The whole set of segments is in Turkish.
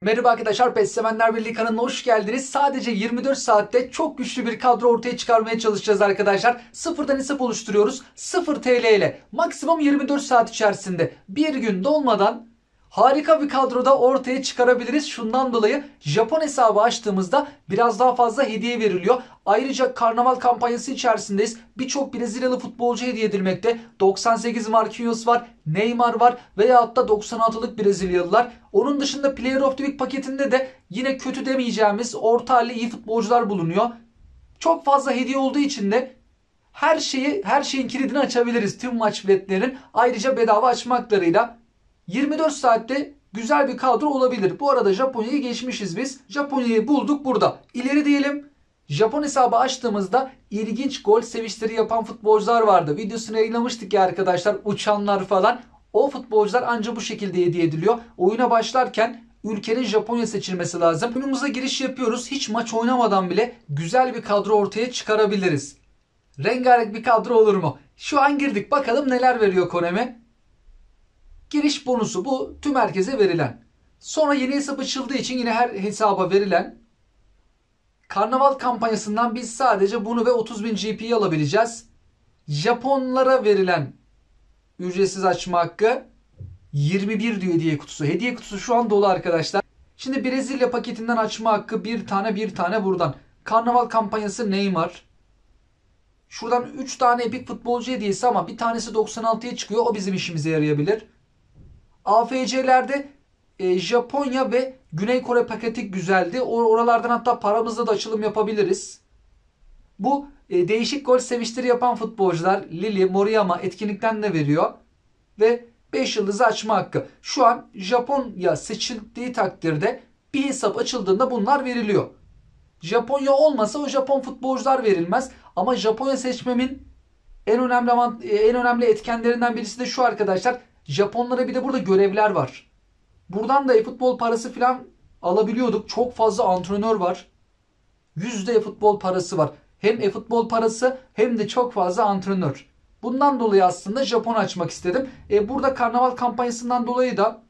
Merhaba arkadaşlar, PES Sevenler Birliği kanalına hoş geldiniz. Sadece 24 saatte çok güçlü bir kadro ortaya çıkarmaya çalışacağız arkadaşlar. Sıfırdan hesap oluşturuyoruz. 0 TL ile maksimum 24 saat içerisinde bir gün dolmadan harika bir kadroda ortaya çıkarabiliriz. Şundan dolayı Japon hesabı açtığımızda biraz daha fazla hediye veriliyor. Ayrıca karnaval kampanyası içerisindeyiz. Birçok Brezilyalı futbolcu hediye edilmekte. 98 Marquinhos var, Neymar var veyahut da 96'lık Brezilyalılar. Onun dışında Player of the Week paketinde de yine kötü demeyeceğimiz orta halli iyi futbolcular bulunuyor. Çok fazla hediye olduğu için de her şeyin kilidini açabiliriz tüm maç biletlerinin. Ayrıca bedava açmaklarıyla 24 saatte güzel bir kadro olabilir. Bu arada Japonya'yı geçmişiz biz. Japonya'yı bulduk burada. İleri diyelim. Japon hesabı açtığımızda ilginç gol sevinçleri yapan futbolcular vardı. Videosunu yayınlamıştık ya arkadaşlar. Uçanlar falan. O futbolcular ancak bu şekilde hediye ediliyor. Oyuna başlarken ülkenin Japonya seçilmesi lazım. Oyunumuza giriş yapıyoruz. Hiç maç oynamadan bile güzel bir kadro ortaya çıkarabiliriz. Rengarenk bir kadro olur mu? Şu an girdik. Bakalım neler veriyor Konami. Giriş bonusu bu. Tüm herkese verilen. Sonra yeni hesap açıldığı için yine her hesaba verilen karnaval kampanyasından biz sadece bunu ve 30.000 GP'yi alabileceğiz. Japonlara verilen ücretsiz açma hakkı 21 diyor hediye kutusu. Hediye kutusu şu an dolu arkadaşlar. Şimdi Brezilya paketinden açma hakkı bir tane buradan. Karnaval kampanyası Neymar. Şuradan 3 tane epik futbolcu hediyesi ama bir tanesi 96'ya çıkıyor. O bizim işimize yarayabilir. AFC'lerde Japonya ve Güney Kore paketi güzeldi. Oralardan hatta paramızla da açılım yapabiliriz. Bu değişik gol sevinçleri yapan futbolcular Lili, Moriyama etkinlikten de veriyor. Ve 5 yıldızı açma hakkı. Şu an Japonya seçildiği takdirde bir hesap açıldığında bunlar veriliyor. Japonya olmasa o Japon futbolcular verilmez. Ama Japonya seçmemin en önemli etkenlerinden birisi de şu arkadaşlar. Japonlara bir de burada görevler var. Buradan da e-futbol parası falan alabiliyorduk. Çok fazla antrenör var. %, e-futbol parası var. Hem e-futbol parası hem de çok fazla antrenör. Bundan dolayı aslında Japon açmak istedim. Burada karnaval kampanyasından dolayı da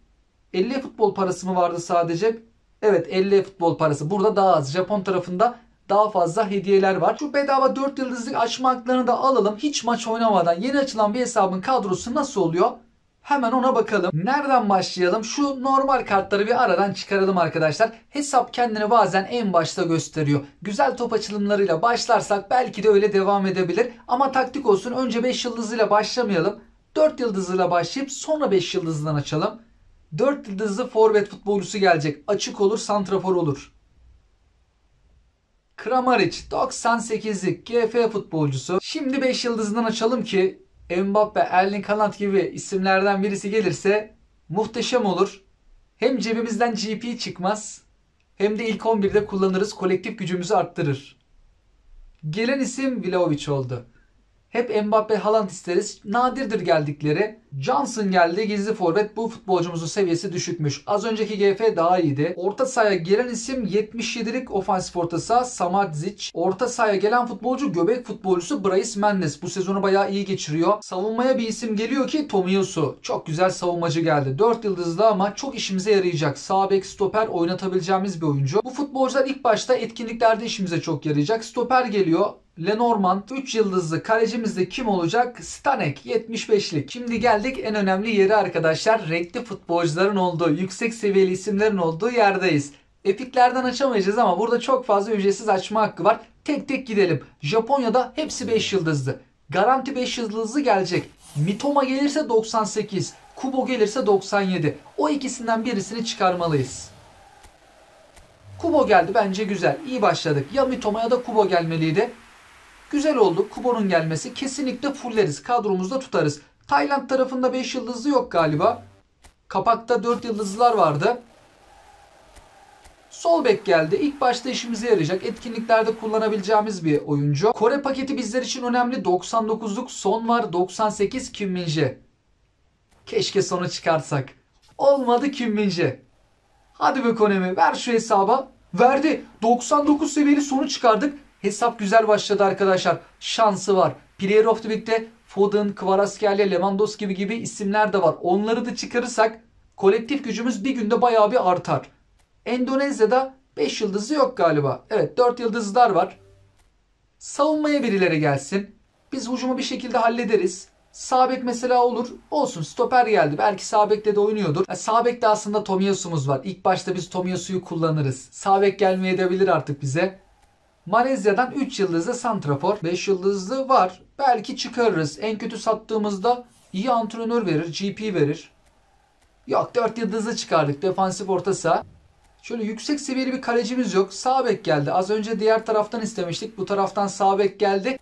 50 futbol parası mı vardı sadece? Evet, 50 futbol parası. Burada daha az. Japon tarafında daha fazla hediyeler var. Şu bedava 4 yıldızlık açma haklarını da alalım. Hiç maç oynamadan yeni açılan bir hesabın kadrosu nasıl oluyor? Hemen ona bakalım. Nereden başlayalım? Şu normal kartları bir aradan çıkaralım arkadaşlar. Hesap kendini bazen en başta gösteriyor. Güzel top açılımlarıyla başlarsak belki de öyle devam edebilir. Ama taktik olsun, önce 5 yıldızıyla başlamayalım. 4 yıldızıyla başlayıp sonra 5 yıldızdan açalım. 4 yıldızlı forvet futbolcusu gelecek. Açık olur, santrafor olur. Kramaric 98'lik GF futbolcusu. Şimdi 5 yıldızından açalım ki Mbappe, Erling Haaland gibi isimlerden birisi gelirse muhteşem olur. Hem cebimizden GP çıkmaz hem de ilk 11'de kullanırız. Kolektif gücümüzü arttırır. Gelen isim Vlahovic oldu. Hep Mbappe, Haaland isteriz. Nadirdir geldikleri. Johnson geldi. Gizli forvet. Bu futbolcumuzun seviyesi düşükmüş. Az önceki GF daha iyiydi. Orta sahaya gelen isim 77'lik ofansif orta saha Samadžić. Orta sahaya gelen futbolcu göbek futbolcusu Brais Mendes. Bu sezonu bayağı iyi geçiriyor. Savunmaya bir isim geliyor ki Tomiyasu. Çok güzel savunmacı geldi. 4 yıldızlı ama çok işimize yarayacak. Sağ bek, stoper oynatabileceğimiz bir oyuncu. Bu futbolcular ilk başta etkinliklerde işimize çok yarayacak. Stoper geliyor. Lenormand. 3 yıldızlı kalecimizde kim olacak? Stanek 75'lik. Şimdi geldik en önemli yere arkadaşlar. Renkli futbolcuların olduğu, yüksek seviyeli isimlerin olduğu yerdeyiz. Epiklerden açamayacağız ama burada çok fazla ücretsiz açma hakkı var. Tek tek gidelim. Japonya'da hepsi 5 yıldızlı. Garanti 5 yıldızlı gelecek. Mitoma gelirse 98. Kubo gelirse 97. O ikisinden birisini çıkarmalıyız. Kubo geldi, bence güzel. İyi başladık. Ya Mitoma ya da Kubo gelmeliydi. Güzel oldu. Kubo'nun gelmesi. Kesinlikle fulleriz. Kadromuzda tutarız. Tayland tarafında 5 yıldızlı yok galiba. Kapakta 4 yıldızlılar vardı. Sol bek geldi. İlk başta işimize yarayacak. Etkinliklerde kullanabileceğimiz bir oyuncu. Kore paketi bizler için önemli. 99'luk Son var. 98 Kim Min-jae. Keşke Son'u çıkartsak. Olmadı Kim Min-jae. Hadi be Konami, ver şu hesaba. Verdi. 99 seviyeli Son'u çıkardık. Hesap güzel başladı arkadaşlar. Şansı var. Player of the Week'te Foden, Kvaratskhelia, Lewandowski gibi isimler de var. Onları da çıkarırsak kolektif gücümüz bir günde bayağı bir artar. Endonezya'da 5 yıldızlı yok galiba. Evet, 4 yıldızlılar var. Savunmaya birileri gelsin. Biz hücumu bir şekilde hallederiz. Sağ bek mesela olur. Olsun, stoper geldi. Belki sağ bekte de oynuyordur. Sağ bekte aslında Tomiyasu'muz var. İlk başta biz Tomiyasu'yu kullanırız. Sağ bek gelmeyebilir artık bize. Malezya'dan 3 yıldızlı santrafor. 5 yıldızlı var. Belki çıkarırız. En kötü sattığımızda iyi antrenör verir. GP verir. Yok, 4 yıldızlı çıkardık. Defansif orta saha. Şöyle yüksek seviyeli bir kalecimiz yok. Sağ bek geldi. Az önce diğer taraftan istemiştik. Bu taraftan sağ bek geldi.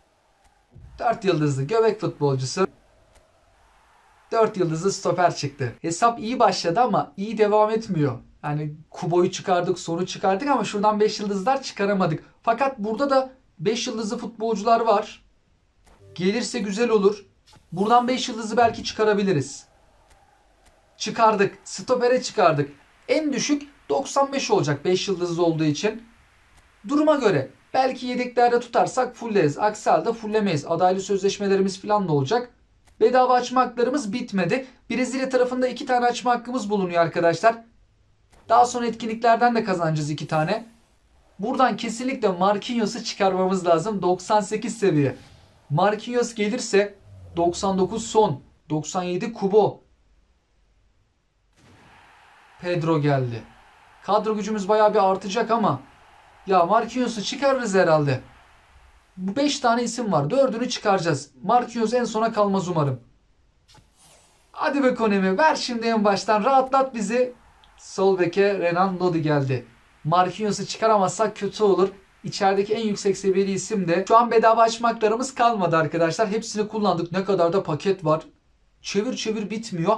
4 yıldızlı göbek futbolcusu. 4 yıldızlı stoper çıktı. Hesap iyi başladı ama iyi devam etmiyor. Yani Kubo'yu çıkardık, Son'u çıkardık ama şuradan 5 yıldızlar çıkaramadık. Fakat burada da 5 yıldızlı futbolcular var. Gelirse güzel olur. Buradan 5 yıldızı belki çıkarabiliriz. Çıkardık. Stopere çıkardık. En düşük 95 olacak 5 yıldızlı olduğu için. Duruma göre belki yedeklerde tutarsak fulleriz. Aksi halde fullemeyiz. Adaylı sözleşmelerimiz falan da olacak. Bedava açma haklarımız bitmedi. Brezilya tarafında 2 tane açma hakkımız bulunuyor arkadaşlar. Daha sonra etkinliklerden de kazanacağız 2 tane. Buradan kesinlikle Marquinhos'u çıkarmamız lazım. 98 seviye. Marquinhos gelirse 99 Son, 97 Kubo. Pedro geldi. Kadro gücümüz bayağı bir artacak ama ya Marquinhos'u çıkarırız herhalde. Bu 5 tane isim var. 4'ünü çıkaracağız. Marquinhos en sona kalmaz umarım. Hadi be Konemi, ver şimdi en baştan. Rahatlat bizi. Sol beke Renan Lodi geldi. Marquinhos'u çıkaramazsak kötü olur. İçerideki en yüksek seviyeli isim de. Şu an bedava açmaklarımız kalmadı arkadaşlar. Hepsini kullandık. Ne kadar da paket var. Çevir çevir bitmiyor.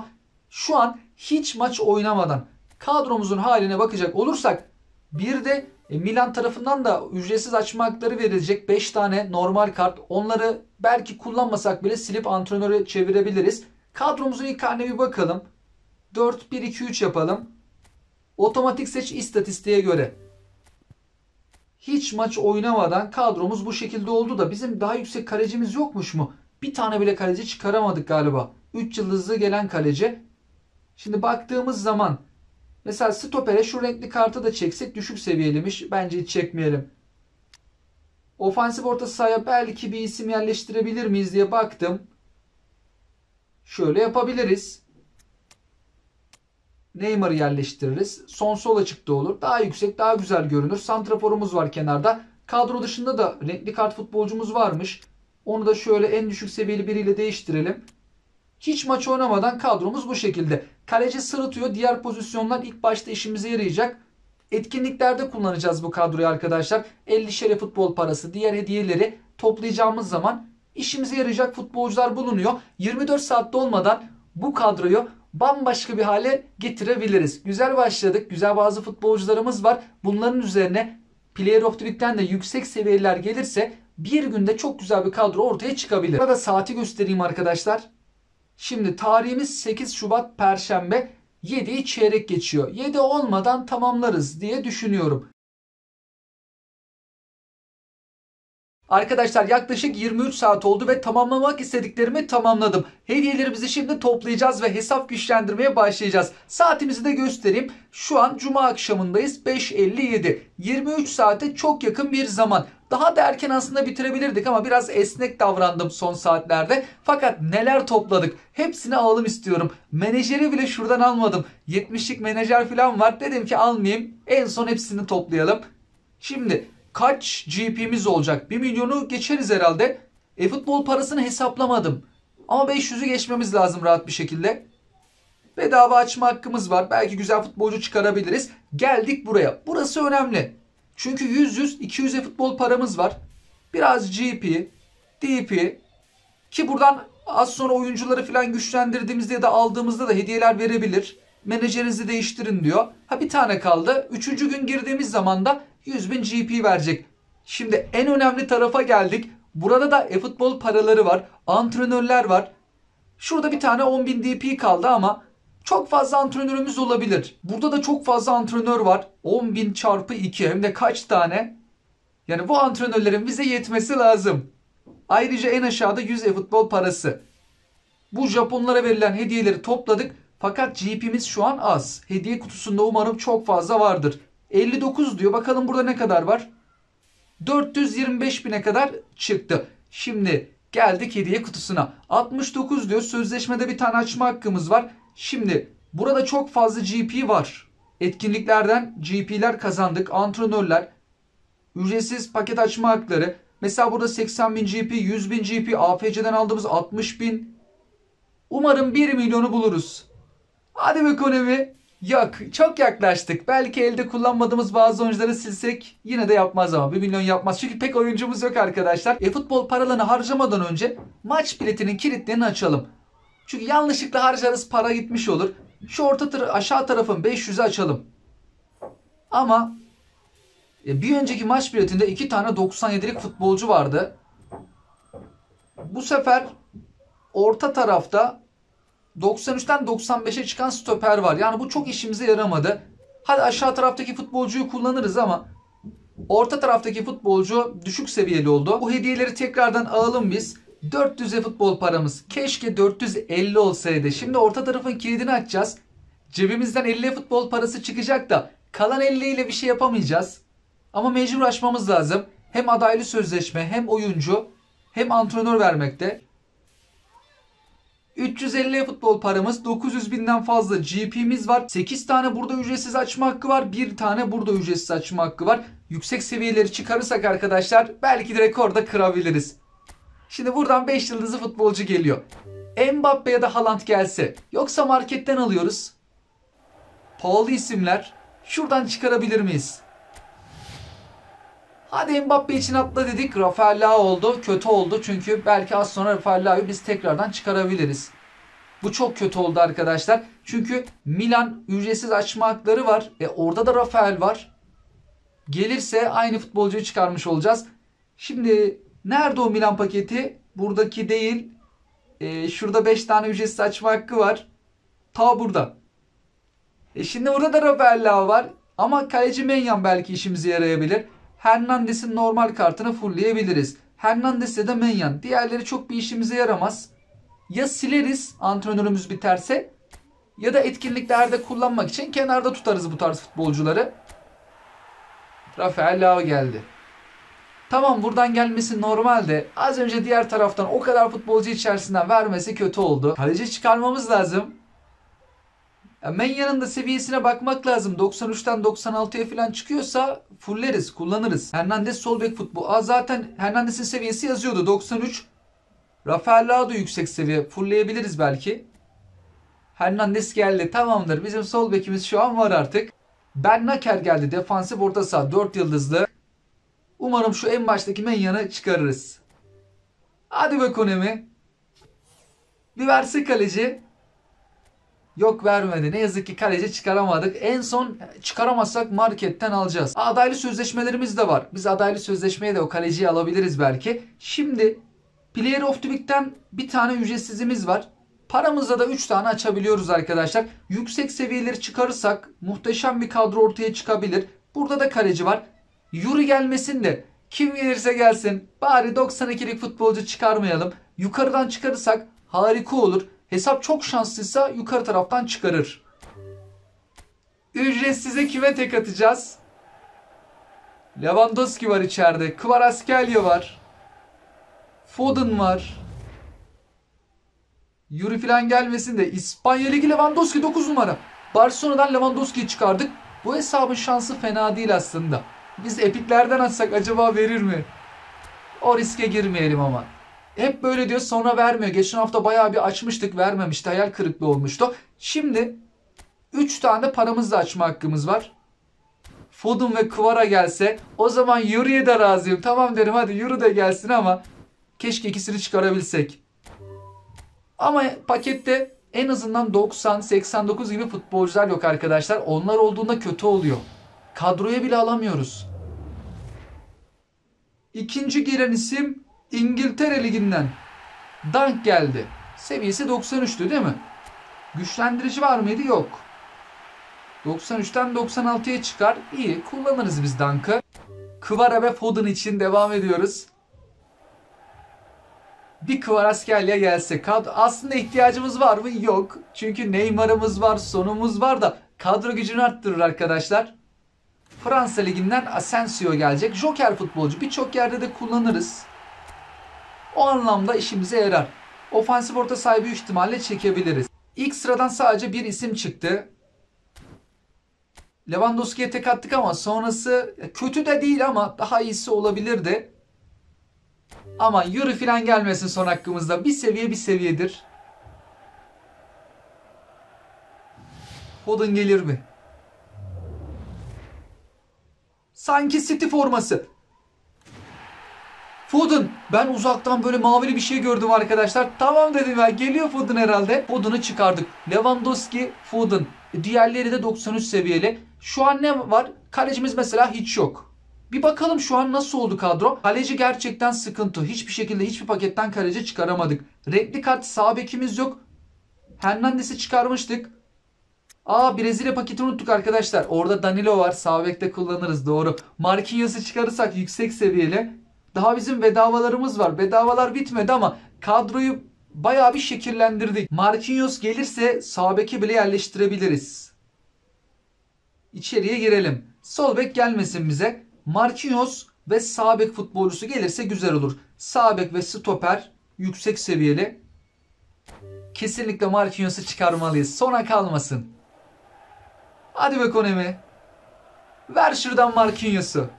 Şu an hiç maç oynamadan kadromuzun haline bakacak olursak bir de Milan tarafından da ücretsiz açma hakları verilecek 5 tane normal kart. Onları belki kullanmasak bile silip antrenöre çevirebiliriz. Kadromuzun ilk haline bir bakalım. 4-1-2-3 yapalım. Otomatik seç istatistiğe göre. Hiç maç oynamadan kadromuz bu şekilde oldu da bizim daha yüksek kalecimiz yokmuş mu? Bir tane bile kaleci çıkaramadık galiba. 3 yıldızlı gelen kaleci. Şimdi baktığımız zaman mesela stopere şu renkli kartı da çeksek düşük seviyeliymiş. Bence hiç çekmeyelim. Ofansif orta sahaya belki bir isim yerleştirebilir miyiz diye baktım. Şöyle yapabiliriz. Neymar'ı yerleştiririz. Son sol açıkta olur. Daha yüksek, daha güzel görünür. Santraforumuz var kenarda. Kadro dışında da renkli kart futbolcumuz varmış. Onu da şöyle en düşük seviyeli biriyle değiştirelim. Hiç maç oynamadan kadromuz bu şekilde. Kaleci sırıtıyor. Diğer pozisyonlar ilk başta işimize yarayacak. Etkinliklerde kullanacağız bu kadroyu arkadaşlar. 50 şere futbol parası, diğer hediyeleri toplayacağımız zaman işimize yarayacak futbolcular bulunuyor. 24 saatte olmadan bu kadroyu bambaşka bir hale getirebiliriz. Güzel başladık. Güzel bazı futbolcularımız var. Bunların üzerine Player of the Week'ten de yüksek seviyeler gelirse bir günde çok güzel bir kadro ortaya çıkabilir. Burada saati göstereyim arkadaşlar. Şimdi tarihimiz 8 Şubat Perşembe. 7'yi çeyrek geçiyor. 7 olmadan tamamlarız diye düşünüyorum. Arkadaşlar yaklaşık 23 saat oldu ve tamamlamak istediklerimi tamamladım. Hediyelerimizi şimdi toplayacağız ve hesap güçlendirmeye başlayacağız. Saatimizi de göstereyim. Şu an Cuma akşamındayız. 5:57. 23 saate çok yakın bir zaman. Daha da erken aslında bitirebilirdik ama biraz esnek davrandım son saatlerde. Fakat neler topladık. Hepsini alalım istiyorum. Menajeri bile şuradan almadım. 70'lik menajer falan var. Dedim ki almayayım. En son hepsini toplayalım. Şimdi kaç GP'miz olacak? 1 milyonu geçeriz herhalde. Futbol parasını hesaplamadım. Ama 500'ü geçmemiz lazım rahat bir şekilde. Bedava açma hakkımız var. Belki güzel futbolcu çıkarabiliriz. Geldik buraya. Burası önemli. Çünkü 100-200'e futbol paramız var. Biraz GP, DP ki buradan az sonra oyuncuları falan güçlendirdiğimizde ya da aldığımızda da hediyeler verebilir. Menajerinizi değiştirin diyor. Bir tane kaldı. 3. gün girdiğimiz zaman da 100.000 GP verecek. Şimdi en önemli tarafa geldik. Burada da futbol paraları var. Antrenörler var. Şurada bir tane 10.000 DP kaldı ama çok fazla antrenörümüz olabilir. Burada da çok fazla antrenör var. 10.000 çarpı 2 hem de kaç tane? Yani bu antrenörlerin bize yetmesi lazım. Ayrıca en aşağıda 100 futbol parası. Bu Japonlara verilen hediyeleri topladık. Fakat GP'miz şu an az. Hediye kutusunda umarım çok fazla vardır. 59 diyor. Bakalım burada ne kadar var? 425 bine kadar çıktı. Şimdi geldik hediye kutusuna. 69 diyor. Sözleşmede bir tane açma hakkımız var. Şimdi burada çok fazla GP var. Etkinliklerden GP'ler kazandık. Antrenörler, ücretsiz paket açma hakları. Mesela burada 80.000 GP, 100.000 GP, AFC'den aldığımız 60.000. Umarım 1 milyonu buluruz. Hadi be Konami. Yok, çok yaklaştık. Belki elde kullanmadığımız bazı oyuncuları silsek yine de yapmaz ama 1 milyon yapmaz. Çünkü pek oyuncumuz yok arkadaşlar. Futbol paralarını harcamadan önce maç biletinin kilitlerini açalım. Çünkü yanlışlıkla harcarız, para gitmiş olur. Şu aşağı tarafın 500'ü açalım. Ama bir önceki maç biletinde 2 tane 97'lik futbolcu vardı. Bu sefer orta tarafta 93'ten 95'e çıkan stoper var. Yani bu çok işimize yaramadı. Hadi aşağı taraftaki futbolcuyu kullanırız ama orta taraftaki futbolcu düşük seviyeli oldu. Bu hediyeleri tekrardan alalım biz. 400'e futbol paramız. Keşke 450 olsaydı. Şimdi orta tarafın kilidini açacağız. Cebimizden 50 futbol parası çıkacak da kalan 50 ile bir şey yapamayacağız. Ama mecbur açmamız lazım. Hem adaylı sözleşme, hem oyuncu, hem antrenör vermekte. 350 futbol paramız, 900 binden fazla GP'miz var. 8 tane burada ücretsiz açma hakkı var. 1 tane burada ücretsiz açma hakkı var. Yüksek seviyeleri çıkarırsak arkadaşlar belki de rekor da kırabiliriz. Şimdi buradan 5 yıldızlı futbolcu geliyor. Mbappe ya da Haaland gelse. Yoksa marketten alıyoruz. Pahalı isimler. Şuradan çıkarabilir miyiz? Hadi Mbappe için atla dedik. Rafael Leao oldu. Kötü oldu. Çünkü belki az sonra Rafael Leao'yu biz tekrardan çıkarabiliriz. Bu çok kötü oldu arkadaşlar. Çünkü Milan ücretsiz açma hakları var. Orada da Rafael var. Gelirse aynı futbolcuyu çıkarmış olacağız. Şimdi nerede o Milan paketi? Buradaki değil. Şurada 5 tane ücretsiz açma hakkı var. Ta burada. Şimdi burada da Rafael Leao var. Ama kaleci Menyan belki işimize yarayabilir. Hernandez'in normal kartını fullleyebiliriz. Hernandez'le de Menyan. Diğerleri çok bir işimize yaramaz. Ya sileriz antrenörümüz biterse, ya da etkinliklerde kullanmak için kenarda tutarız bu tarz futbolcuları. Rafael Leao geldi. Tamam, buradan gelmesi normalde. Az önce diğer taraftan o kadar futbolcu içerisinden vermesi kötü oldu. Kaleci çıkarmamız lazım. Menya'nın da seviyesine bakmak lazım. 93'ten 96'ya falan çıkıyorsa fulleriz, kullanırız. Hernandez sol bek futbol. Zaten Hernandez'in seviyesi yazıyordu 93. Rafael Leao da yüksek seviye. Fullleyebiliriz belki. Hernandez geldi. Tamamdır. Bizim sol bekimiz şu an var artık. Ben Naker geldi. Defansif orta saha 4 yıldızlı. Umarım şu en baştaki Menya'nı çıkarırız. Hadi be Konami. Bir verse kaleci. Yok, vermedi. Ne yazık ki kaleci çıkaramadık. En son çıkaramazsak marketten alacağız. Adaylı sözleşmelerimiz de var. Biz adaylı sözleşmeye de o kaleciyi alabiliriz belki. Şimdi Player of the Week'ten bir tane ücretsizimiz var. Paramızla da 3 tane açabiliyoruz arkadaşlar. Yüksek seviyeleri çıkarırsak muhteşem bir kadro ortaya çıkabilir. Burada da kaleci var. Yuri gelmesin de kim gelirse gelsin. Bari 92'lik futbolcu çıkarmayalım. Yukarıdan çıkarırsak harika olur. Hesap çok şanslıysa yukarı taraftan çıkarır. Ücretsize kime tek atacağız? Lewandowski var içeride. Kvaratskhelia var. Foden var. Yuri falan gelmesin de İspanya Ligi Lewandowski 9 numara. Barcelona'dan Lewandowski'yi çıkardık. Bu hesabın şansı fena değil aslında. Biz epiklerden atsak acaba verir mi? O riske girmeyelim ama. Hep böyle diyor, sonra vermiyor. Geçen hafta bayağı bir açmıştık, vermemişti. Hayal kırıklığı olmuştu. Şimdi 3 tane paramızla açma hakkımız var. Foden ve Kvara gelse o zaman Yuri'ye de razıyım. Tamam derim, hadi Yuri de gelsin ama keşke ikisini çıkarabilsek. Ama pakette en azından 90, 89 gibi futbolcular yok arkadaşlar. Onlar olduğunda kötü oluyor. Kadroya bile alamıyoruz. İkinci giren isim İngiltere Ligi'nden Dunk geldi. Seviyesi 93'tü değil mi? Güçlendirici var mıydı? Yok. 93'ten 96'ya çıkar. İyi, kullanırız biz Dunk'ı. Kvara ve Foden için devam ediyoruz. Bir Kvaratskhelia gelse. Aslında ihtiyacımız var mı? Yok. Çünkü Neymar'ımız var, Son'umuz var da kadro gücünü arttırır arkadaşlar. Fransa Ligi'nden Asensio gelecek. Joker futbolcu. Birçok yerde de kullanırız. O anlamda işimize yarar. Ofansif orta sahayı büyük ihtimalle çekebiliriz. İlk sıradan sadece bir isim çıktı. Lewandowski'ye tek attık ama sonrası kötü de değil ama daha iyisi olabilirdi. Ama Yuri falan gelmesin son hakkımızda. Bir seviye bir seviyedir. Foden gelir mi? Sanki City forması. Foden. Ben uzaktan böyle mavili bir şey gördüm arkadaşlar. Tamam dedim ya. Geliyor Foden herhalde. Foden'ı çıkardık. Lewandowski, Foden. Diğerleri de 93 seviyeli. Şu an ne var? Kalecimiz mesela hiç yok. Bir bakalım şu an nasıl oldu kadro. Kaleci gerçekten sıkıntı. Hiçbir şekilde hiçbir paketten kaleci çıkaramadık. Renkli kart sağ bekimiz yok. Hernandez'i çıkarmıştık. Brezilya paketi unuttuk arkadaşlar. Orada Danilo var. Sağ bekte kullanırız, doğru. Marquinhos'u çıkarırsak yüksek seviyeli. Daha bizim bedavalarımız var. Bedavalar bitmedi ama kadroyu bayağı bir şekillendirdik. Marquinhos gelirse sağ beke bile yerleştirebiliriz. İçeriye girelim. Sol bek gelmesin bize. Marquinhos ve sağ bek futbolcusu gelirse güzel olur. Sağ bek ve stoper yüksek seviyeli. Kesinlikle Marquinhos'u çıkarmalıyız. Sona kalmasın. Hadi be Konemi. Ver şuradan Marquinhos'u.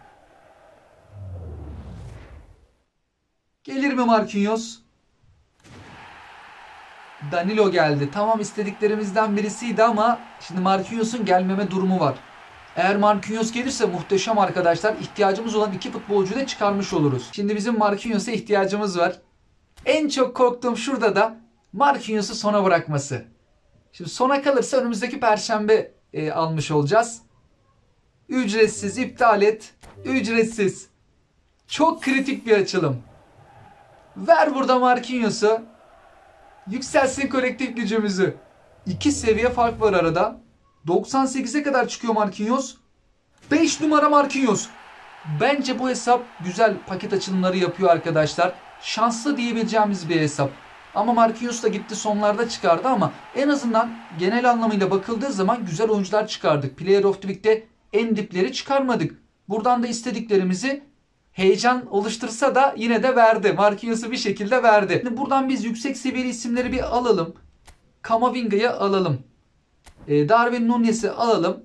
Gelir mi Marquinhos? Danilo geldi. Tamam, istediklerimizden birisiydi ama şimdi Marquinhos'un gelmeme durumu var. Eğer Marquinhos gelirse muhteşem arkadaşlar. İhtiyacımız olan iki futbolcuyu da çıkarmış oluruz. Şimdi bizim Marquinhos'a ihtiyacımız var. En çok korktuğum şurada da Marquinhos'u sona bırakması. Şimdi sona kalırsa önümüzdeki perşembe almış olacağız. Ücretsiz, iptal et. Ücretsiz. Çok kritik bir açılım. Ver burada Marquinhos'u. Yükselsin kolektif gücümüzü. 2 seviye fark var arada. 98'e kadar çıkıyor Marquinhos. 5 numara Marquinhos. Bence bu hesap güzel paket açılımları yapıyor arkadaşlar. Şanslı diyebileceğimiz bir hesap. Ama Marquinhos da gitti sonlarda çıkardı ama en azından genel anlamıyla bakıldığı zaman güzel oyuncular çıkardık. Player of the Week'te en dipleri çıkarmadık. Buradan da istediklerimizi heyecan oluştursa da yine de verdi. Marquinhos'u bir şekilde verdi. Şimdi buradan biz yüksek seviyeli isimleri bir alalım. Kamavinga'yı alalım. Darwin Nunez'i alalım.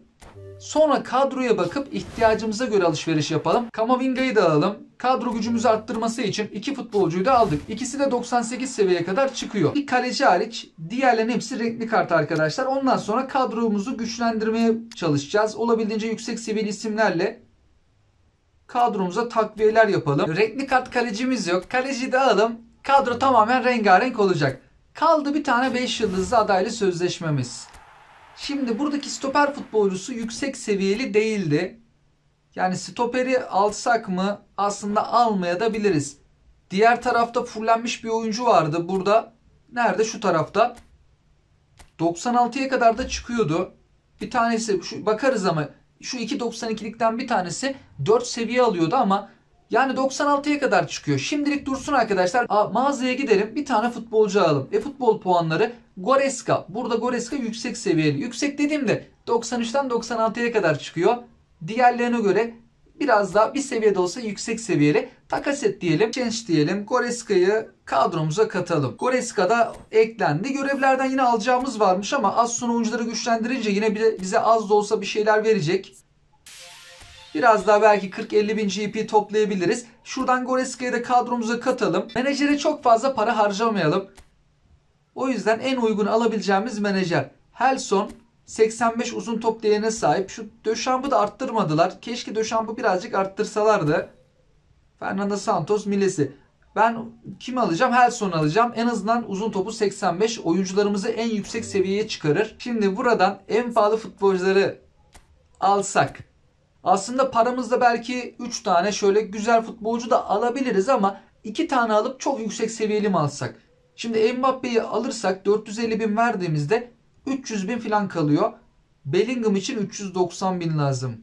Sonra kadroya bakıp ihtiyacımıza göre alışveriş yapalım. Kamavinga'yı da alalım. Kadro gücümüzü arttırması için iki futbolcuyu da aldık. İkisi de 98 seviyeye kadar çıkıyor. Bir kaleci hariç diğerlerinin hepsi renkli kart arkadaşlar. Ondan sonra kadromuzu güçlendirmeye çalışacağız. Olabildiğince yüksek seviyeli isimlerle kadromuza takviyeler yapalım. Renkli kart kalecimiz yok. Kaleciyi de alalım. Kadro tamamen rengarenk olacak. Kaldı bir tane 5 yıldızlı adaylı sözleşmemiz. Şimdi buradaki stoper futbolcusu yüksek seviyeli değildi. Yani stoperi alsak mı? Aslında almaya da biliriz. Diğer tarafta fullenmiş bir oyuncu vardı. Burada. Nerede? Şu tarafta. 96'ya kadar da çıkıyordu. Bir tanesi bakarız ama şu 2.92'likten bir tanesi 4 seviye alıyordu ama yani 96'ya kadar çıkıyor. Şimdilik dursun arkadaşlar. Mağazaya gidelim. Bir tane futbolcu alalım. Futbol puanları Goretzka. Burada Goretzka yüksek seviyeli. Yüksek dediğimde 93'ten 96'ya kadar çıkıyor. Diğerlerine göre biraz daha bir seviyede olsa yüksek seviyeli. Takas et diyelim. Change diyelim. Goretzka'yı kadromuza katalım. Goretzka da eklendi. Görevlerden yine alacağımız varmış ama az sonra oyuncuları güçlendirince yine bize az da olsa bir şeyler verecek. Biraz daha belki 40-50 bin GP toplayabiliriz. Şuradan Goretzka'yı da kadromuza katalım. Menajere çok fazla para harcamayalım. O yüzden en uygun alabileceğimiz menajer. Helson 85 uzun top değerine sahip. Şu Döşamp'ı da arttırmadılar. Keşke Döşamp'ı birazcık arttırsalardı. Fernando Santos, Milesi. Ben kimi alacağım? Helson'u alacağım. En azından uzun topu 85. Oyuncularımızı en yüksek seviyeye çıkarır. Şimdi buradan en pahalı futbolcuları alsak. Aslında paramızda belki 3 tane şöyle güzel futbolcu da alabiliriz ama 2 tane alıp çok yüksek seviyeli mi alsak? Şimdi Mbappe'yi alırsak 450 bin verdiğimizde 300 bin falan kalıyor. Bellingham için 390 bin lazım.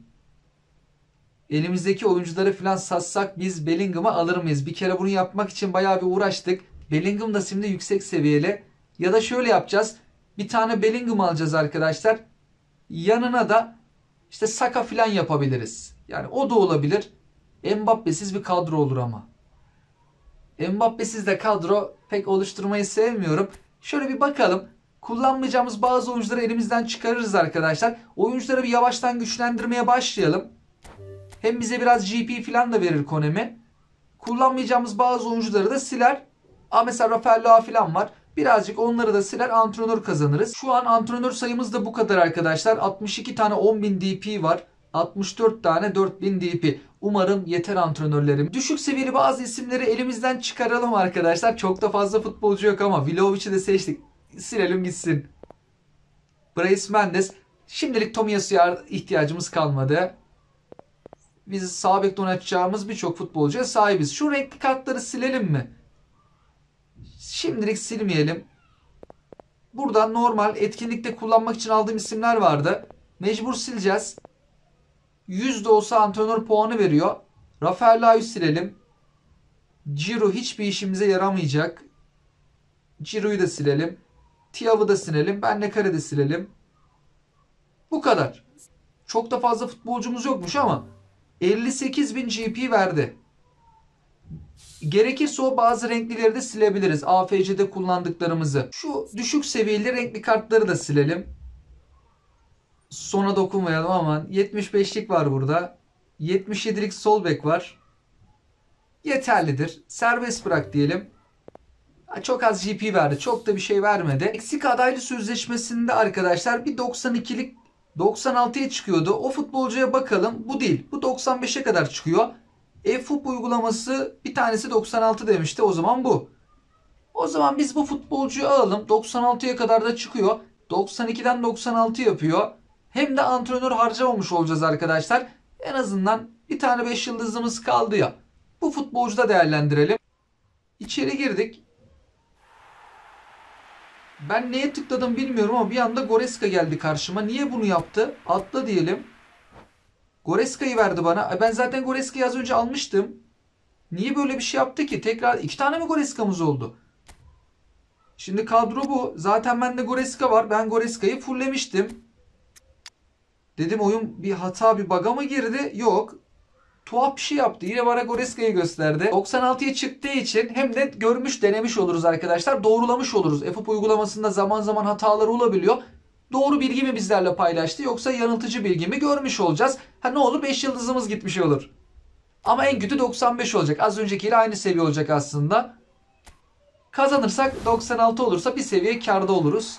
Elimizdeki oyuncuları falan satsak biz Bellingham'ı alır mıyız? Bir kere bunu yapmak için bayağı bir uğraştık. Bellingham da şimdi yüksek seviyeli. Ya da şöyle yapacağız. Bir tane Bellingham alacağız arkadaşlar. Yanına da İşte Saka falan yapabiliriz. Yani o da olabilir. Mbappe'siz bir kadro olur ama. Mbappe'siz de kadro pek oluşturmayı sevmiyorum. Şöyle bir bakalım. Kullanmayacağımız bazı oyuncuları elimizden çıkarırız arkadaşlar. Oyuncuları bir yavaştan güçlendirmeye başlayalım. Hem bize biraz GP falan da verir Konami. Kullanmayacağımız bazı oyuncuları da siler. Mesela Rafael Leao falan var. Birazcık onları da siler, antrenör kazanırız. Şu an antrenör sayımız da bu kadar arkadaşlar. 62 tane 10.000 DP var. 64 tane 4000 DP. Umarım yeter antrenörlerim. Düşük seviyeli bazı isimleri elimizden çıkaralım arkadaşlar. Çok da fazla futbolcu yok ama Vlahovic'i de seçtik. Silelim gitsin. Brais Mendes. Şimdilik Tomiyasu'ya ihtiyacımız kalmadı. Biz sağ bekte oynatacağımız birçok futbolcuya sahibiz. Şu renkli kartları silelim mi? Şimdilik silmeyelim. Burada normal etkinlikte kullanmak için aldığım isimler vardı. Mecbur sileceğiz. 100 de olsa antrenör puanı veriyor. Rafael Leao'yu silelim. Ciro hiçbir işimize yaramayacak. Ciro'yu da silelim. Thiaw'ı da silelim. Bennekar'ı da silelim. Bu kadar. Çok da fazla futbolcumuz yokmuş ama 58.000 GP verdi. Gerekirse o bazı renklileri de silebiliriz. AFC'de kullandıklarımızı. Şu düşük seviyeli renkli kartları da silelim. Sona dokunmayalım ama 75'lik var burada. 77'lik sol bek var. Yeterlidir. Serbest bırak diyelim. Çok az GP verdi. Çok da bir şey vermedi. Eksik adaylı sözleşmesinde arkadaşlar bir 92'lik 96'ya çıkıyordu. O futbolcuya bakalım. Bu değil. Bu 95'e kadar çıkıyor. eFootball uygulaması bir tanesi 96 demişti. O zaman bu. O zaman biz bu futbolcuyu alalım. 96'ya kadar da çıkıyor. 92'den 96 yapıyor. Hem de antrenör harcamamış olacağız arkadaşlar. En azından bir tane 5 yıldızımız kaldı ya. Bu futbolcu da değerlendirelim. İçeri girdik. Ben neye tıkladım bilmiyorum ama bir anda Goretzka geldi karşıma. Niye bunu yaptı? Atla diyelim. Goreska'yı verdi bana. Ben zaten Goreska'yı az önce almıştım. Niye böyle bir şey yaptı ki? Tekrar 2 tane mi Goreska'mız oldu? Şimdi kadro bu. Zaten bende Goreska var. Ben Goreska'yı fulllemiştim. Dedim oyun bir hata, bir bug'a mı girdi? Yok. Tuhaf bir şey yaptı. Yine bana Goreska'yı gösterdi. 96'ya çıktığı için hem de görmüş, denemiş oluruz arkadaşlar. Doğrulamış oluruz. eFootball uygulamasında zaman zaman hataları olabiliyor. Doğru bilgi mi bizlerle paylaştı yoksa yanıltıcı bilgi mi görmüş olacağız. Ne olur 5 yıldızımız gitmiş olur. Ama en kötü 95 olacak. Az öncekiyle aynı seviye olacak aslında. Kazanırsak 96 olursa bir seviye kârda oluruz.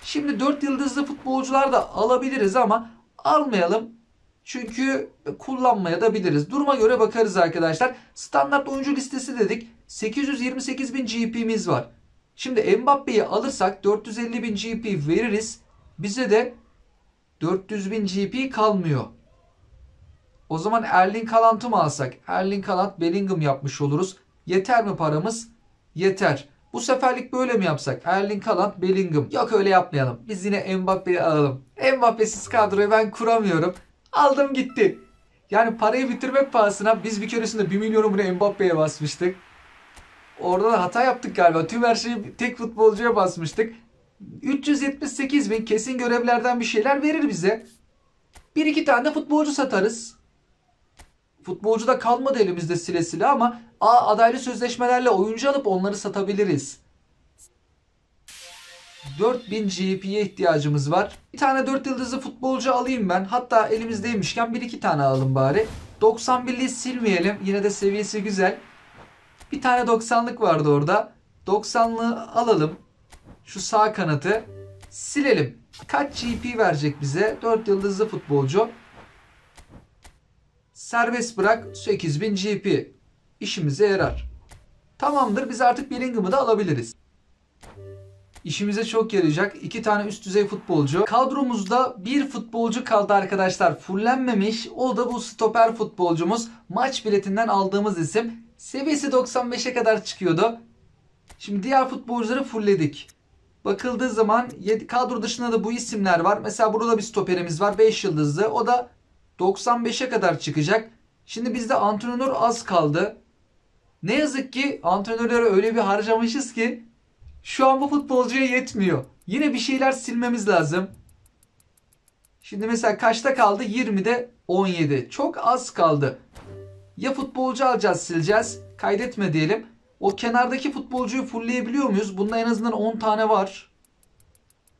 Şimdi 4 yıldızlı futbolcular da alabiliriz ama almayalım. Çünkü kullanmaya da biliriz. Duruma göre bakarız arkadaşlar. Standart oyuncu listesi dedik. 828.000 GP'miz var. Şimdi Mbappe'yi alırsak 450.000 GP veririz. Bize de 400.000 GP kalmıyor. O zaman Erling Haaland'ı mı alsak? Erling Haaland, Bellingham yapmış oluruz. Yeter mi paramız? Yeter. Bu seferlik böyle mi yapsak? Erling Haaland, Bellingham. Yok öyle yapmayalım. Biz yine Mbappe'yi alalım. Mbappe'siz kadroyu ben kuramıyorum. Aldım gitti. Yani parayı bitirmek pahasına biz bir keresinde 1 milyonu bunu Mbappe'ye basmıştık. Orada da hata yaptık galiba. Tüm her şeyi tek futbolcuya basmıştık. 378.000 kesin görevlerden bir şeyler verir bize. 1-2 tane de futbolcu satarız. Futbolcu da kalmadı elimizde sile sile ama adaylı sözleşmelerle oyuncu alıp onları satabiliriz. 4000 GP'ye ihtiyacımız var. Bir tane 4 yıldızlı futbolcu alayım ben. Hatta elimizdeymişken 1-2 tane alalım bari. 91'liği silmeyelim. Yine de seviyesi güzel. Bir tane 90'lık vardı orada. 90'lığı alalım. Şu sağ kanatı silelim. Kaç GP verecek bize? 4 yıldızlı futbolcu. Serbest bırak 8000 GP. İşimize yarar. Tamamdır. Biz artık Bellingham'ı da alabiliriz. İşimize çok yarayacak. 2 tane üst düzey futbolcu. Kadromuzda bir futbolcu kaldı arkadaşlar. Fullenmemiş. O da bu stoper futbolcumuz. Maç biletinden aldığımız isim. Seviyesi 95'e kadar çıkıyordu. Şimdi diğer futbolcuları fullledik. Bakıldığı zaman kadro dışında da bu isimler var. Mesela burada bir stoperimiz var. 5 yıldızlı. O da 95'e kadar çıkacak. Şimdi bizde antrenör az kaldı. Ne yazık ki antrenörlere öyle bir harcamışız ki şu an bu futbolcuya yetmiyor. Yine bir şeyler silmemiz lazım. Şimdi mesela kaçta kaldı? 20'de 17. Çok az kaldı. Ya futbolcu alacağız, sileceğiz. Kaydetme diyelim. O kenardaki futbolcuyu fullleyebiliyor muyuz? Bunda en azından 10 tane var.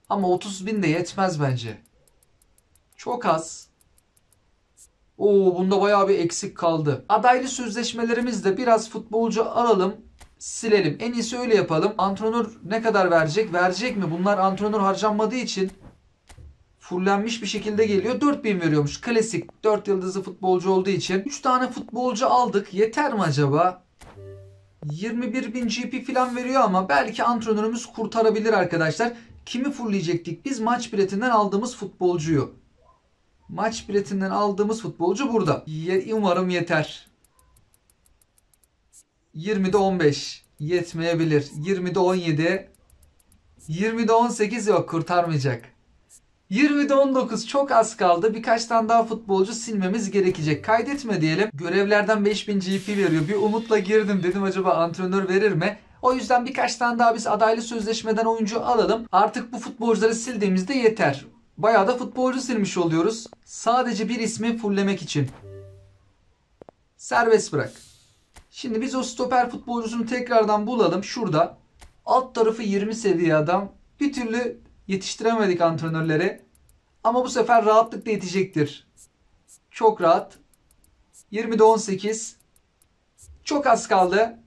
Ama 30.000 de yetmez bence. Çok az. Oo, bunda bayağı bir eksik kaldı. Adaylı sözleşmelerimizde biraz futbolcu alalım, silelim. En iyisi öyle yapalım. Antrenör ne kadar verecek? Verecek mi? Bunlar antrenör harcanmadığı için fullenmiş bir şekilde geliyor. 4.000 veriyormuş. Klasik 4 yıldızlı futbolcu olduğu için. 3 tane futbolcu aldık. Yeter mi acaba? 21.000 GP falan veriyor ama belki antrenörümüz kurtarabilir arkadaşlar. Kimi fullleyecektik? Biz maç biletinden aldığımız futbolcuyu. Maç biletinden aldığımız futbolcu burada. Umarım yeter. 20'de 15. Yetmeyebilir. 20'de 17. 20'de 18 yok, kurtarmayacak. 20'de 19 çok az kaldı. Birkaç tane daha futbolcu silmemiz gerekecek. Kaydetme diyelim. Görevlerden 5000 GP veriyor. Bir umutla girdim, dedim acaba antrenör verir mi? O yüzden birkaç tane daha biz adaylı sözleşmeden oyuncu alalım. Artık bu futbolcuları sildiğimizde yeter. Bayağı da futbolcu silmiş oluyoruz. Sadece bir ismi fulllemek için. Serbest bırak. Şimdi biz o stoper futbolcusunu tekrardan bulalım. Şurada. Alt tarafı 20 seviye adam. Bir türlü yetiştiremedik antrenörleri. Ama bu sefer rahatlıkla yetecektir. Çok rahat. 20'de 18. Çok az kaldı.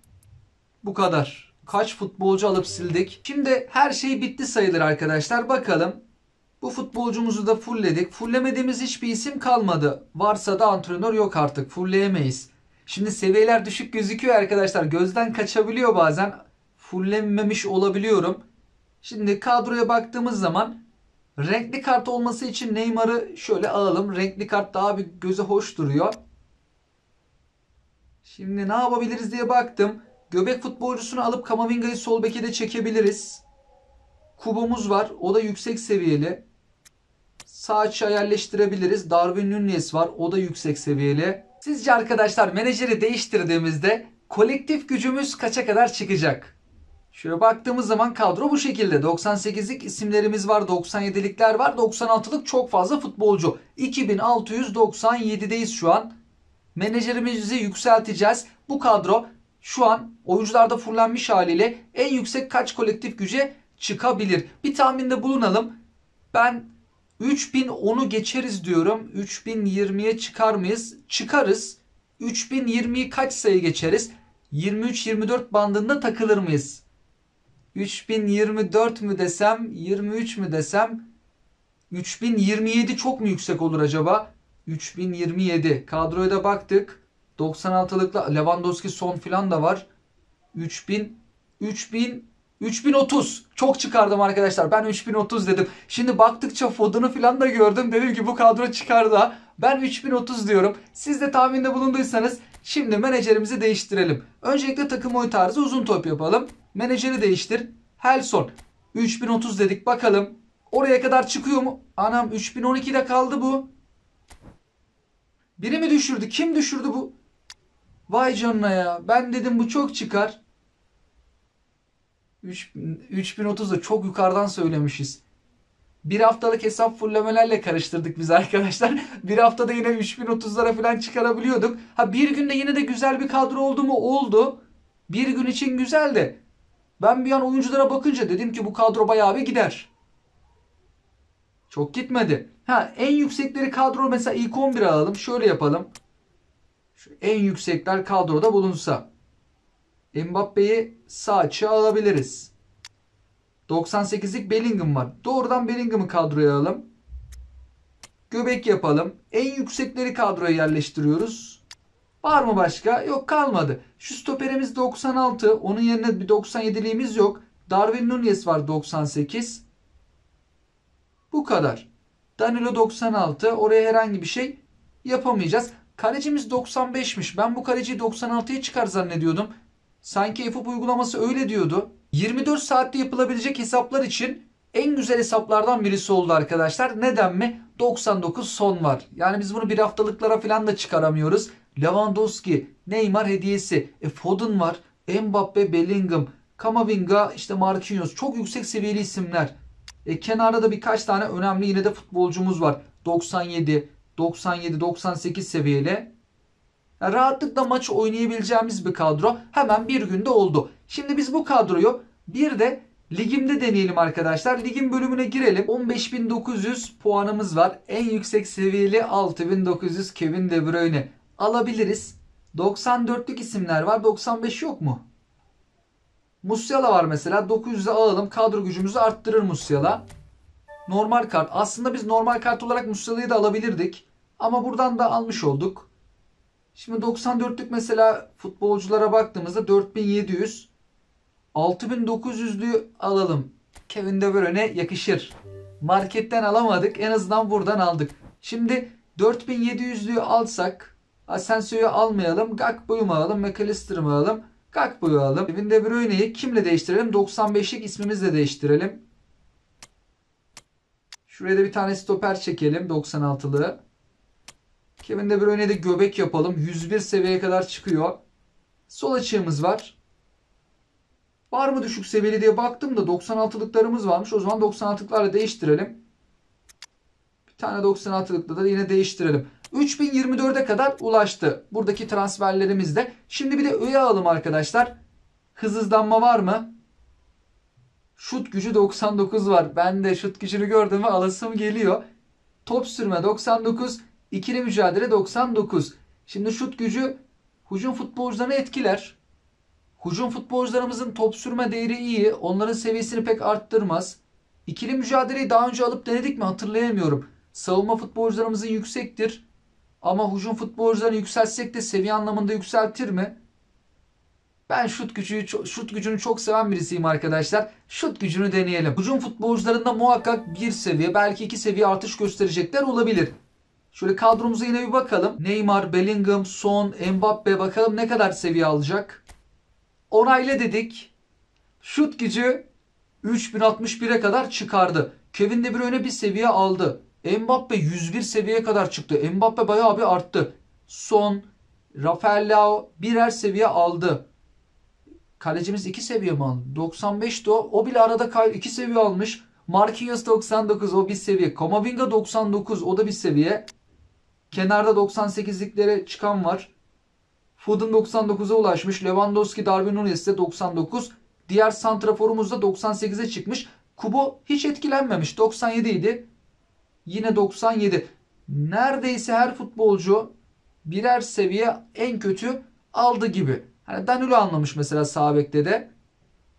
Bu kadar. Kaç futbolcu alıp sildik. Şimdi her şey bitti sayılır arkadaşlar. Bakalım. Bu futbolcumuzu da fullledik. Fulllemediğimiz hiçbir isim kalmadı. Varsa da antrenör yok artık. Fullleyemeyiz. Şimdi seviyeler düşük gözüküyor arkadaşlar. Gözden kaçabiliyor bazen. Fulllememiş olabiliyorum. Şimdi kadroya baktığımız zaman renkli kart olması için Neymar'ı şöyle alalım. Renkli kart daha bir göze hoş duruyor. Şimdi ne yapabiliriz diye baktım. Göbek futbolcusunu alıp Kamavinga'yı sol beke de çekebiliriz. Kubo'muz var. O da yüksek seviyeli. Sağ açığa yerleştirebiliriz. Darwin Núñez var. O da yüksek seviyeli. Sizce arkadaşlar menajeri değiştirdiğimizde kolektif gücümüz kaça kadar çıkacak? Şöyle baktığımız zaman kadro bu şekilde. 98'lik isimlerimiz var. 97'likler var. 96'lık çok fazla futbolcu. 2697'deyiz şu an. Menajerimizi yükselteceğiz. Bu kadro şu an oyuncularda fullenmiş haliyle en yüksek kaç kolektif güce çıkabilir? Bir tahminde bulunalım. Ben 3010'u geçeriz diyorum. 3020'ye çıkar mıyız? Çıkarız. 3020'yi kaç sayı geçeriz? 23-24 bandında takılır mıyız? 3024 mü desem, 23 mü desem, 3027 çok mu yüksek olur acaba? 3027. Kadroya da baktık. 96'lıkla Lewandowski son filan da var. 3030. Çok çıkardım arkadaşlar. Ben 3030 dedim. Şimdi baktıkça Foden'ı filan da gördüm. Dedim ki bu kadro çıkar da. Ben 3030 diyorum. Siz de tahminde bulunduysanız şimdi menajerimizi değiştirelim. Öncelikle takım oyun tarzı uzun top yapalım. Menajeri değiştir. Helson. 3030 dedik. Bakalım. Oraya kadar çıkıyor mu? Anam 3012'de kaldı bu. Biri mi düşürdü? Kim düşürdü bu? Vay canına ya. Ben dedim bu çok çıkar. 3030 da çok yukarıdan söylemişiz. Bir haftalık hesap fullemelerle karıştırdık biz arkadaşlar. Bir haftada yine 3030'lara falan çıkarabiliyorduk. Ha, bir günde yine de güzel bir kadro oldu mu? Oldu. Bir gün için güzel de. Ben bir an oyunculara bakınca dedim ki bu kadro bayağı bir gider. Çok gitmedi. Ha, en yüksekleri kadro mesela ilk 11 alalım. Şöyle yapalım. Şu en yüksekler kadroda bulunsa. Mbappe'yi sağ açığa alabiliriz. 98'lik Bellingham var. Doğrudan Bellingham'ı kadroya alalım. Göbek yapalım. En yüksekleri kadroya yerleştiriyoruz. Var mı başka? Yok, kalmadı. Şu stoperimiz 96. Onun yerine bir 97'liğimiz yok. Darwin Núñez var 98. Bu kadar. Danilo 96. Oraya herhangi bir şey yapamayacağız. Kalecimiz 95'miş. Ben bu kaleciyi 96'ya çıkar zannediyordum. Sanki FUP uygulaması öyle diyordu. 24 saatte yapılabilecek hesaplar için en güzel hesaplardan birisi oldu arkadaşlar. Neden mi? 99 son var. Yani biz bunu bir haftalıklara falan da çıkaramıyoruz. Lewandowski, Neymar hediyesi, Foden var, Mbappe, Bellingham, Camavinga, işte Marquinhos. Çok yüksek seviyeli isimler. Kenarda da birkaç tane önemli yine de futbolcumuz var. 97, 97, 98 seviyeli. Yani rahatlıkla maç oynayabileceğimiz bir kadro hemen bir günde oldu. Şimdi biz bu kadroyu bir de ligimde deneyelim arkadaşlar. Ligin bölümüne girelim. 15.900 puanımız var. En yüksek seviyeli 6.900 Kevin De Bruyne alabiliriz. 94'lük isimler var. 95 yok mu? Musiala var mesela. 900'e alalım. Kadro gücümüzü arttırır Musiala. Normal kart. Aslında biz normal kart olarak Musiala'yı da alabilirdik. Ama buradan da almış olduk. Şimdi 94'lük mesela futbolculara baktığımızda 4700. 6900'lüğü alalım. Kevin De Bruyne yakışır. Marketten alamadık. En azından buradan aldık. Şimdi 4700'lüğü alsak Asensio'yu almayalım. Gakpo'yu mu alalım? McAllister'ı mı alalım? Gakpo'yu alalım. Kevin De Bruyne'yi kimle değiştirelim? 95'lik ismimizle değiştirelim. Şuraya da bir tane stoper çekelim. 96'lı. Kevin De Bruyne'de göbek yapalım. 101 seviyeye kadar çıkıyor. Sol açığımız var. Var mı düşük seviyeli diye baktım da 96'lıklarımız varmış. O zaman 96'lıklarla değiştirelim. Bir tane 96'lıkla da yine değiştirelim. 3024'e kadar ulaştı. Buradaki transferlerimizde. Şimdi bir de üye alalım arkadaşlar. Hızlanma var mı? Şut gücü 99 var. Ben de şut gücünü gördüm ve alasım geliyor. Top sürme 99. İkili mücadele 99. Şimdi şut gücü hücum futbolcularını etkiler. Hücum futbolcularımızın top sürme değeri iyi. Onların seviyesini pek arttırmaz. İkili mücadeleyi daha önce alıp denedik mi hatırlayamıyorum. Savunma futbolcularımızın yüksektir. Ama hücum futbolcularını yükseltsek de seviye anlamında yükseltir mi? Ben şut gücünü çok seven birisiyim arkadaşlar. Şut gücünü deneyelim. Hücum futbolcularında muhakkak bir seviye belki iki seviye artış gösterecekler olabilir. Şöyle kadromuza yine bir bakalım. Neymar, Bellingham, Son, Mbappe bakalım ne kadar seviye alacak. Onayla dedik. Şut gücü 3061'e kadar çıkardı. Kevin De Bruyne bir seviye aldı. Mbappe 101 seviyeye kadar çıktı. Mbappe bayağı bir arttı. Son, Rafael Leao birer seviye aldı. Kalecimiz 2 seviye mi aldı? 95'ti o. O bile arada 2 seviye almış. Marquinhos 99 o bir seviye. Camavinga 99 o da bir seviye. Kenarda 98'liklere çıkan var. Foden 99'a ulaşmış. Lewandowski, Darwin Núñez de 99. Diğer santraforumuz da 98'e çıkmış. Kubo hiç etkilenmemiş. 97 idi. Yine 97. Neredeyse her futbolcu birer seviye en kötü aldı gibi. Hani Danilo anlamış mesela sağ bekte de.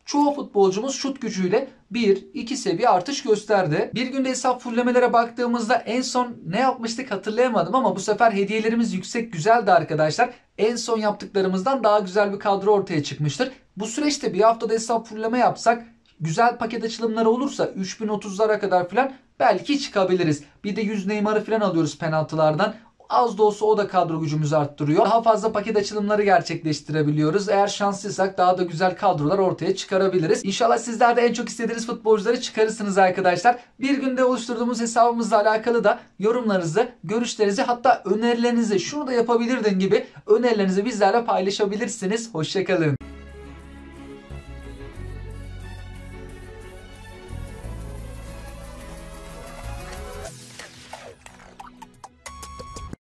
Çoğu futbolcumuz şut gücüyle 1-2 seviye artış gösterdi. Bir günde hesap fullemelere baktığımızda en son ne yapmıştık hatırlayamadım ama bu sefer hediyelerimiz yüksek güzeldi arkadaşlar. En son yaptıklarımızdan daha güzel bir kadro ortaya çıkmıştır. Bu süreçte bir haftada hesap fulleme yapsak güzel paket açılımları olursa 3030'lara kadar falan belki çıkabiliriz. Bir de 100 Neymar'ı falan alıyoruz penaltılardan. Az da olsa o da kadro gücümüzü arttırıyor. Daha fazla paket açılımları gerçekleştirebiliyoruz. Eğer şanslıysak daha da güzel kadrolar ortaya çıkarabiliriz. İnşallah sizler de en çok istediğiniz futbolcuları çıkarırsınız arkadaşlar. Bir günde oluşturduğumuz hesabımızla alakalı da yorumlarınızı, görüşlerinizi hatta önerilerinizi şunu da yapabilirdin gibi önerilerinizi bizlerle paylaşabilirsiniz. Hoşçakalın.